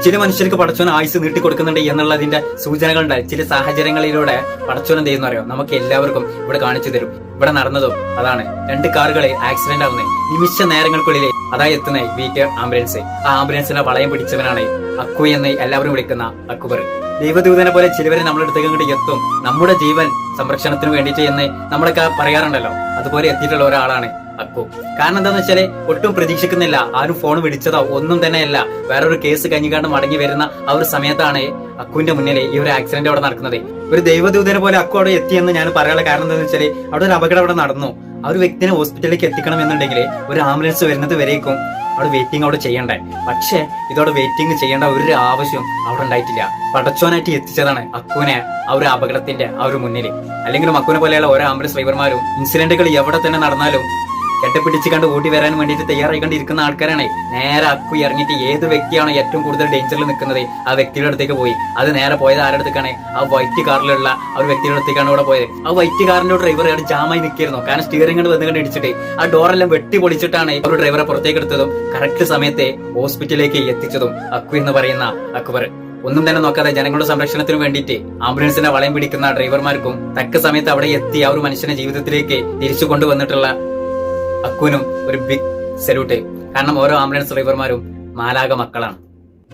ചില മനുഷ്യർക്ക് പടച്ചോൻ ആയുസ് നീട്ടി കൊടുക്കുന്നുണ്ട് എന്നുള്ളതിന്റെ സൂചനകളുണ്ട്. ചില സാഹചര്യങ്ങളിലൂടെ പടച്ചോൻ എന്ത് ചെയ്യുന്ന അറിയോ, നമുക്ക് എല്ലാവർക്കും ഇവിടെ കാണിച്ചു തരും. ഇവിടെ നടന്നതും അതാണ്. 2 കാറുകളെ ആക്സിഡന്റ് ആവുന്നത് നിമിഷ നേരങ്ങൾക്കുള്ളിലെ അതായി എത്തുന്ന വീറ്റർ ആംബുലൻസ്. ആ ആംബുലൻസിനെ വളയം പിടിച്ചവനാണ് അക്കു എന്ന് എല്ലാവരും വിളിക്കുന്ന അക്ബർ. ദൈവദൂതനെ പോലെ ചിലവരെ നമ്മുടെ അടുത്തേക്ക് ഇങ്ങോട്ട് എത്തും, നമ്മുടെ ജീവൻ സംരക്ഷണത്തിന് വേണ്ടിയിട്ട് എന്ന് നമ്മളൊക്കെ പറയാറുണ്ടല്ലോ. അതുപോലെ എത്തിയിട്ടുള്ള ഒരാളാണ് അക്കു. കാരണം എന്താന്ന് വെച്ചാല് ഒട്ടും പ്രതീക്ഷിക്കുന്നില്ല, ആരും ഫോൺ വിളിച്ചതോ ഒന്നും തന്നെയല്ല. വേറൊരു കേസ് കഴിഞ്ഞാണ്ട് മടങ്ങി വരുന്ന ആ ഒരു സമയത്താണ് അക്കുവിന്റെ മുന്നിൽ ഈ ഒരു ആക്സിഡന്റ് അവിടെ നടക്കുന്നത്. ഒരു ദൈവദൂതനെ പോലെ അക്കു അവിടെ എത്തിയെന്ന് ഞാൻ പറയാനുള്ള കാരണം എന്താണെന്ന് വെച്ചാല് അവിടെ ഒരു അപകടം അവിടെ നടന്നു. ആ ഒരു വ്യക്തിനെ ഹോസ്പിറ്റലിലേക്ക് എത്തിക്കണം എന്നുണ്ടെങ്കിൽ ഒരു ആംബുലൻസ് വരുന്നത് വരേക്കും അവിടെ വെയിറ്റിംഗ് അവിടെ ചെയ്യണ്ടേ. പക്ഷെ ഇതോടെ വെയിറ്റിംഗ് ചെയ്യേണ്ട ഒരു ആവശ്യം അവിടെ ഉണ്ടായിട്ടില്ല. പടച്ചോനായിട്ട് എത്തിച്ചതാണ് അക്കുവിനെ ആ ഒരു അപകടത്തിന്റെ ആ ഒരു മുന്നിൽ. അല്ലെങ്കിലും അക്കുവിനെ പോലെയുള്ള ഓരോ ആംബുലൻസ് ഡ്രൈവർമാരും ഇൻസിഡന്റുകൾ എവിടെ തന്നെ നടന്നാലും കെട്ടിപ്പിടിച്ച് കണ്ട് ഓടി വരാൻ വേണ്ടിയിട്ട് തയ്യാറായിക്കൊണ്ടിരിക്കുന്ന ആൾക്കാരാണ്. നേരെ അക്കു ഇറങ്ങിയിട്ട് ഏത് വ്യക്തിയാണോ ഏറ്റവും കൂടുതൽ ഡേഞ്ചറിൽ നിൽക്കുന്നത് ആ വ്യക്തിയുടെ അടുത്തേക്ക് പോയി. അത് നേരെ പോയത് ആരുടെ അടുത്തേക്കാണ്? ആ വൈറ്റ് കാറിലുള്ള ആ ഒരു വ്യക്തിയുടെ അടുത്തേക്കാണ് ഇവിടെ പോയത്. ആ വൈറ്റ് കാറിന്റെ ഡ്രൈവർ അവിടെ ജാമായി നിൽക്കായിരുന്നു. കാരണം സ്റ്റിയറിംഗ് കൊണ്ട് വന്നുകൊണ്ട് ഇടിച്ചിട്ട് ആ ഡോറെല്ലാം വെട്ടി പൊളിച്ചിട്ടാണ് ഒരു ഡ്രൈവറെ പുറത്തേക്ക് എടുത്തതും കറക്റ്റ് സമയത്തെ ഹോസ്പിറ്റലിലേക്ക് എത്തിച്ചതും അക്കു എന്ന് പറയുന്ന അക്ബർ. ഒന്നും തന്നെ നോക്കാതെ ജനങ്ങളുടെ സംരക്ഷണത്തിന് വേണ്ടിയിട്ട് ആംബുലൻസിന്റെ വളയം പിടിക്കുന്ന ഡ്രൈവർമാർക്കും തക്ക സമയത്ത് അവിടെ എത്തി ആ ഒരു മനുഷ്യനെ ജീവിതത്തിലേക്ക് തിരിച്ചു കൊണ്ടുവന്നിട്ടുള്ള അക്കുവിനും ഒരു ബിഗ് സല്യൂട്ട്. കാരണം ഓരോ ആംബുലൻസ് ഡ്രൈവർമാരും മാലാക മക്കളാണ്.